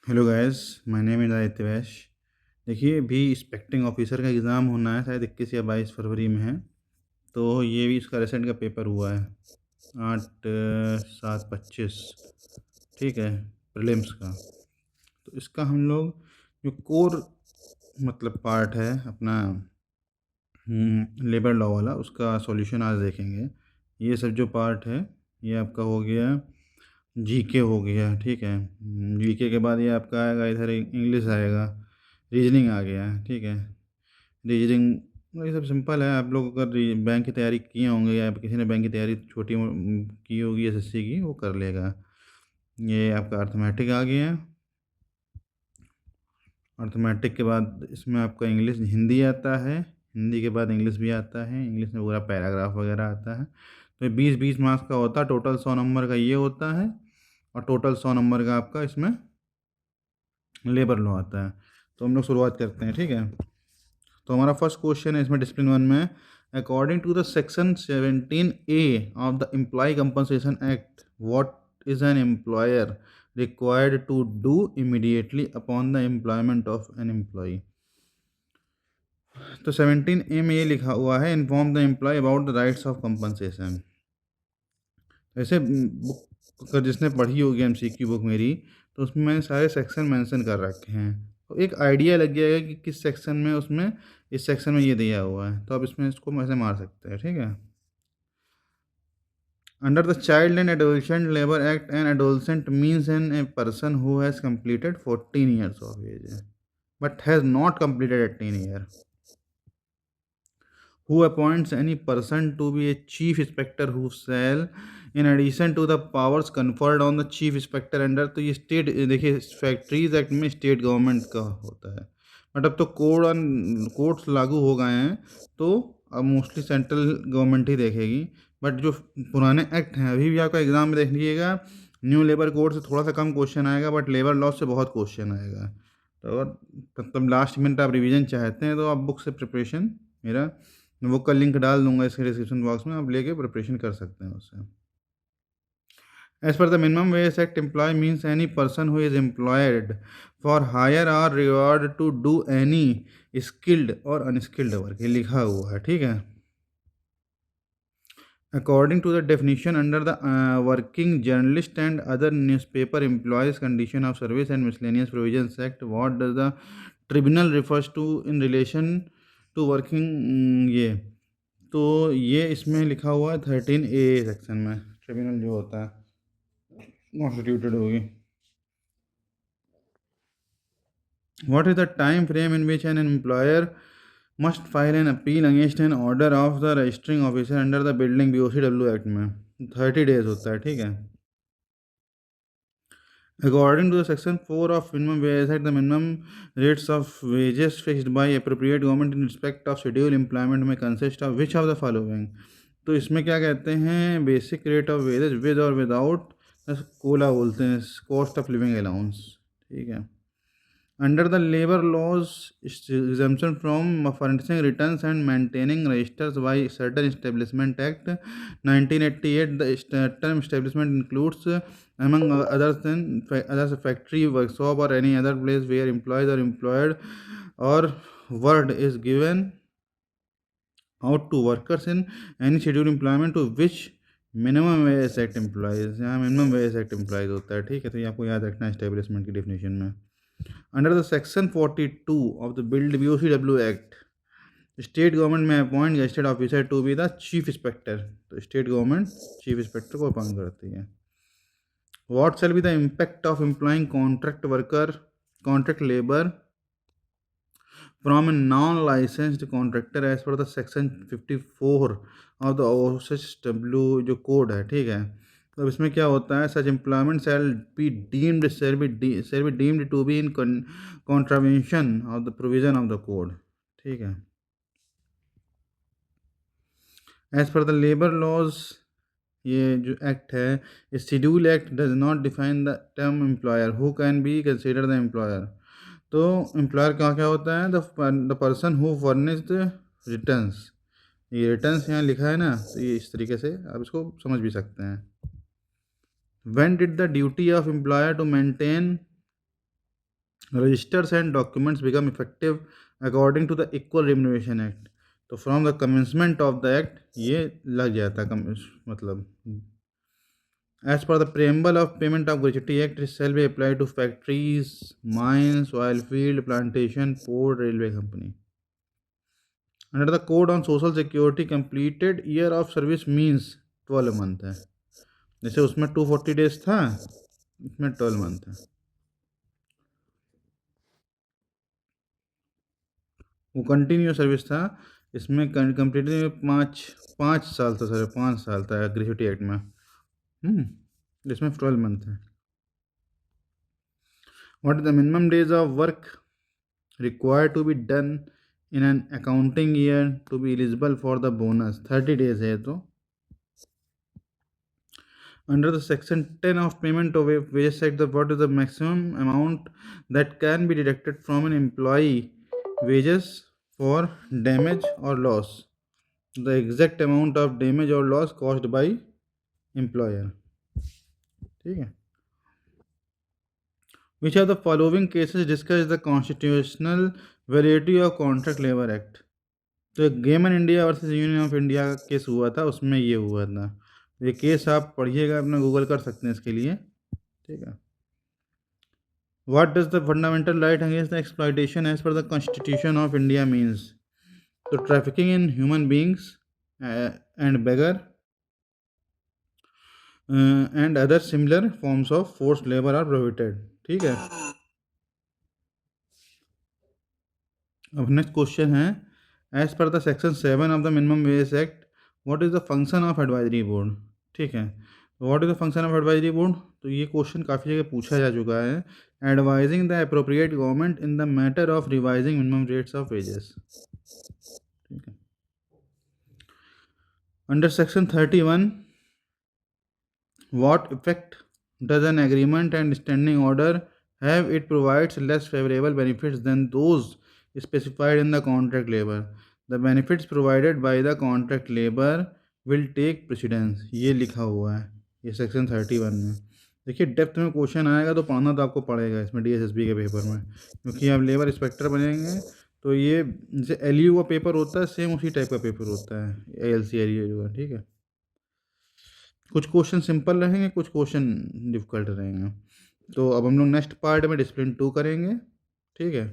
Hello guys, my name is Aditya Vaish. देखिए, अभी inspecting officer का एग्ज़ाम होना है, शायद 21 या 22 फरवरी में है। तो ये भी इसका रिसेंट का पेपर हुआ है 8/7/25, ठीक है, प्रीलिम्स का। तो इसका हम लोग जो कोर मतलब पार्ट है अपना, लेबर लॉ वाला, उसका सॉल्यूशन आज देखेंगे। ये सब जो पार्ट है ये आपका हो गया, जीके हो गया, ठीक है। जीके के बाद ये आपका आएगा, इधर इंग्लिश आएगा, रीजनिंग आ गया, ठीक है। रीजनिंग ये सब सिंपल है। आप लोग अगर बैंक की तैयारी किए होंगे या किसी ने बैंक की तैयारी छोटी की होगी एसएससी की, वो कर लेगा। ये आपका अर्थमेटिक आ गया। अर्थमेटिक के बाद इसमें आपका इंग्लिश हिंदी आता है, हिंदी के बाद इंग्लिश भी आता है। इंग्लिश में पूरा पैराग्राफ वगैरह आता है। तो ये 20-20 मार्क्स का होता है। टोटल 100 नंबर का ये होता है, और टोटल 100 नंबर का आपका इसमें लेबर लॉ आता है। तो हम लोग शुरुआत करते हैं, ठीक है। तो हमारा फर्स्ट क्वेश्चन है इसमें डिसिप्लिन वन में, according to the section 17A of the employee compensation act, what is an employer required to do immediately upon the employment of an employee. तो 17A में ये लिखा हुआ है, inform the employee about the rights of compensation. ऐसे book अगर जिसने पढ़ी होगी एमसीक्यू बुक मेरी, तो उसमें मैंने सारे सेक्शन मेंशन कर रखे हैं। तो एक आइडिया लग जाएगा कि किस सेक्शन में, उसमें इस सेक्शन में ये दिया हुआ है, तो आप इसमें इसको ऐसे मार सकते हैं, ठीक है। Under the child and adolescent labour act, an adolescent means an a person who has completed 14 years of age but has not completed 18 year, who appoints any person to be a chief inspector who shall, in addition to the powers conferred on the chief inspector under, तो ये state, देखिए factories act में state government का होता है, but अब तो codes लागू हो गए हैं, तो अब मोस्टली सेंट्रल गवर्नमेंट ही देखेगी। बट जो पुराने एक्ट हैं, अभी भी आपका एग्जाम में देख लीजिएगा, न्यू लेबर कोड से थोड़ा सा कम क्वेश्चन आएगा, बट लेबर लॉ से बहुत क्वेश्चन आएगा। तो अगर मतलब लास्ट मिनट आप रिवीजन चाहते हैं, तो आप बुक से प्रिपरेशन, मेरा वो का लिंक डाल दूंगा इसके डिस्क्रिप्शन बॉक्स में, आप लेके प्रिपरेशन कर सकते हैं उससे। As per the minimum wage act, employ means any person who is employed for hire or reward to do any skilled और अनस्किल्ड वर्क, ये लिखा हुआ है, ठीक है। According to the definition under the Working Journalist and Other Newspaper Employees Condition of Service and Miscellaneous Provisions Act, what does the tribunal refers to in relation to working, ये तो ये इसमें लिखा हुआ है 13A सेक्शन में, tribunal जो होता है कॉन्स्टिट्यूटेड होगी। What is the time frame in which an employer must file an appeal against an order of the registering officer under the Building BOCW Act में 30 days होता है, ठीक है। According to the section 4 of minimum wage act, the minimum rates of wages fixed by appropriate government in respect of scheduled employment may consist of which of the following। तो इसमें क्या कहते हैं, basic rate of wages with और without COLA बोलते हैं, cost of living allowance, ठीक है। Under the labor laws, exemption from furnishing returns and maintaining registers by certain establishment act 1988, the term establishment includes among others than others factory, workshop or any other place where employees are employed or word is given out to workers in any scheduled employment to which minimum wage act employees, यहाँ minimum wage act employees होता है, ठीक है। तो ये आपको याद रखना है एस्टेब्लिशमेंट की डेफिनेशन में। Under the section 42 of the build BOCW act, state government में appoint gazetted officer to be the chief inspector. तो स्टेट गवर्नमेंट चीफ इंस्पेक्टर को अपॉइंट करती है। What shall be the impact of employing contract labour from a non-licensed contractor as per the section 54 of the OSHW जो code है, ठीक है। तो अब इसमें क्या होता है, सच employment shall be deemed to be in contravention of the provision of the code, ठीक है। As per the labour laws, ये जो एक्ट है, schedule act does not define the term employer who can be consider the employer. तो employer का क्या होता है, the person who furnish the returns. ये रिटर्न्स यहाँ लिखा है ना, तो ये इस तरीके से आप इसको समझ भी सकते हैं। When did the duty of employer to maintain registers and documents become effective according to the equal remuneration act. तो from the commencement of the act ये लग जाता है मतलब as per the preamble of payment of gratuity act it shall be applied to factories, mines, oil field, plantation, port, railway company. Under the code on social security completed year of service means 12 month है, जैसे उसमें 240 days था, इसमें 12 month है। वो continue service था, इसमें complete 5 साल था सर, 5 साल था ग्रेजुटी एक्ट में। इसमें 12 मंथ है। What is the minimum days of work required to be done in an accounting year to be eligible for the bonus? 30 days है। तो under the section 10 of payment of wages act, what is the maximum amount that can be deducted from an employee wages for damage or loss? The exact amount of damage or loss caused by employer। ठीक है। Which of the following cases discuss the constitutional validity of contract labor act? तो gammon India versus union of India का case हुआ था, उसमें ये हुआ था। ये केस आप पढ़िएगा, अपना गूगल कर सकते हैं इसके लिए। ठीक है। What does the fundamental right against the exploitation as per the Constitution of India means? तो trafficking in human beings and beggar and other similar forms of forced labor are prohibited। ठीक है। अब नेक्स्ट क्वेश्चन है, as per the section 7 of the minimum wage act what is the function of advisory board? ठीक है। What is the function of advisory board? तो ये question काफ़ी जगह पूछा जा चुका है। Advising the appropriate government in the matter of revising minimum rates of wages. ठीक है। Under section 31 what effect does an agreement and standing order have? It provides less favorable benefits than those specified in the contract labor। The benefits provided by the contract labor will take precedence। ये लिखा हुआ है ये section 31 में। देखिए depth में question आएगा तो पढ़ना तो आपको पड़ेगा इसमें डीएसएसबी के पेपर में, क्योंकि आप लेबर इंस्पेक्टर बनेंगे। तो ये जैसे एलयू का पेपर होता है, सेम उसी टाइप का पेपर होता है एएलसी एलयू का। ठीक है। कुछ क्वेश्चन सिंपल रहेंगे, कुछ क्वेश्चन डिफिकल्ट रहेंगे। तो अब हम लोग नेक्स्ट पार्ट में डिसिप्लिन 2 करेंगे। ठीक है।